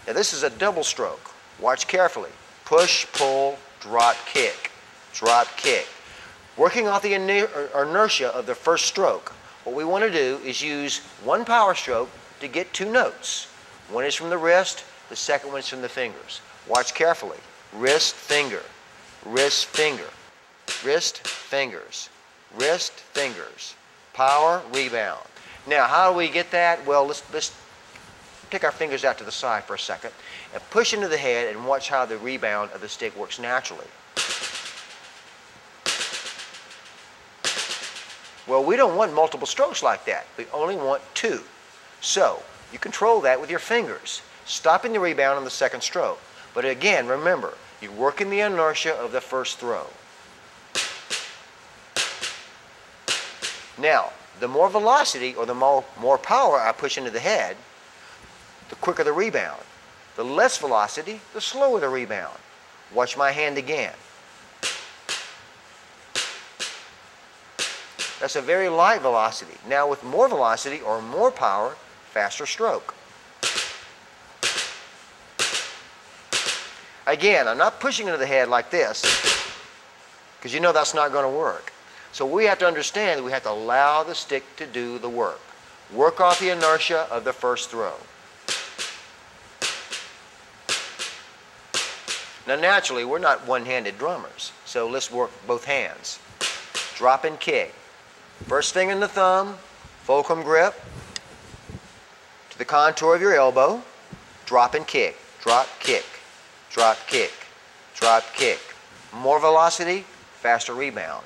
Now this is a double stroke. Watch carefully. Push, pull, drop, kick. Drop, kick. Working off the inertia of the first stroke, what we want to do is use one power stroke to get two notes. One is from the wrist, the second one is from the fingers. Watch carefully. Wrist, finger. Wrist, finger. Wrist, fingers. Wrist, fingers. Power, rebound. Now, how do we get that? Well, let's take our fingers out to the side for a second and push into the head and watch how the rebound of the stick works naturally. Well, we don't want multiple strokes like that. We only want two. So, you control that with your fingers, stopping the rebound on the second stroke. But again, remember, you're working the inertia of the first throw. Now, the more velocity or the more power I push into the head, the quicker the rebound. The less velocity, the slower the rebound. Watch my hand again. That's a very light velocity. Now with more velocity or more power, faster stroke. Again, I'm not pushing into the head like this, because you know that's not going to work. So we have to understand that we have to allow the stick to do the work. Work off the inertia of the first throw. Now naturally, we're not one-handed drummers, so let's work both hands. Drop and kick. First finger in the thumb, fulcrum grip, to the contour of your elbow, drop and kick, drop, kick, drop, kick, drop, kick. More velocity, faster rebound.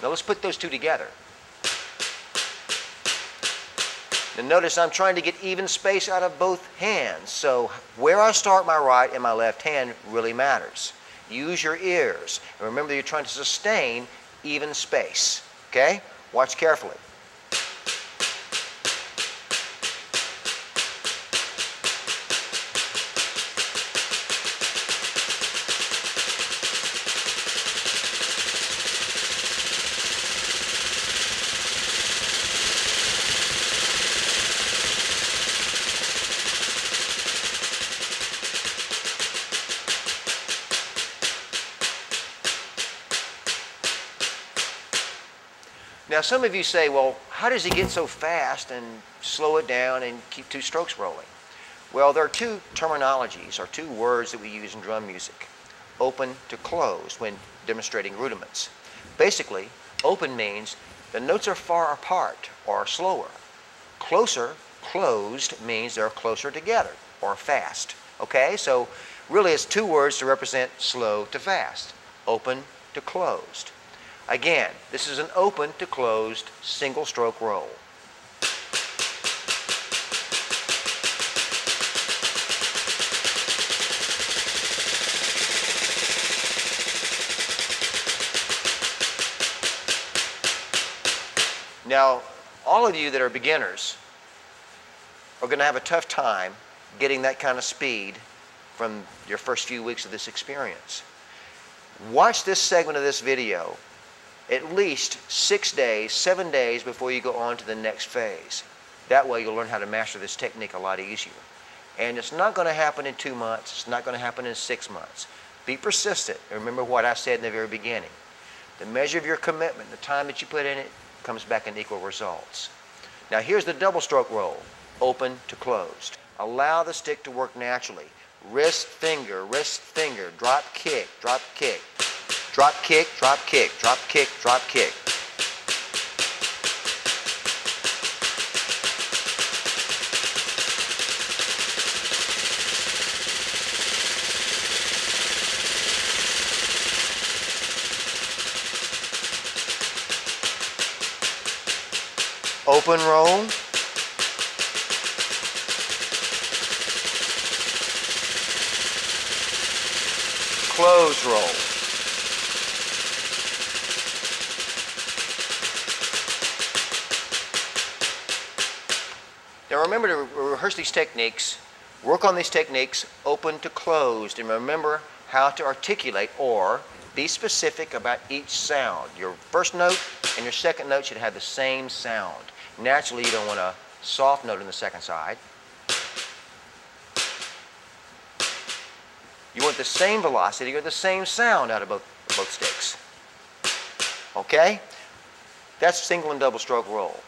Now let's put those two together. Now notice I'm trying to get even space out of both hands, so where I start my right and my left hand really matters. Use your ears, and remember you're trying to sustain even space, okay? Watch carefully. Now some of you say, well, how does he get so fast and slow it down and keep two strokes rolling? Well, there are two terminologies, or two words that we use in drum music. Open to closed when demonstrating rudiments. Basically, open means the notes are far apart or slower. Closer, closed, means they're closer together or fast. Okay, so really it's two words to represent slow to fast. Open to closed. Again, this is an open to closed single stroke roll. Now, all of you that are beginners are going to have a tough time getting that kind of speed from your first few weeks of this experience. Watch this segment of this video at least 6 days, 7 days before you go on to the next phase. That way you'll learn how to master this technique a lot easier. And it's not going to happen in 2 months. It's not going to happen in 6 months. Be persistent. Remember what I said in the very beginning. The measure of your commitment, the time that you put in it, comes back in equal results. Now here's the double stroke roll. Open to closed. Allow the stick to work naturally. Wrist, finger, drop, kick, drop, kick. Drop, kick, drop, kick, drop, kick, drop, kick. Open roll. Close roll. Now remember to rehearse these techniques, work on these techniques open to closed, and remember how to articulate or be specific about each sound. Your first note and your second note should have the same sound. Naturally, you don't want a soft note in the second side. You want the same velocity or the same sound out of both sticks. Okay? That's single and double stroke roll.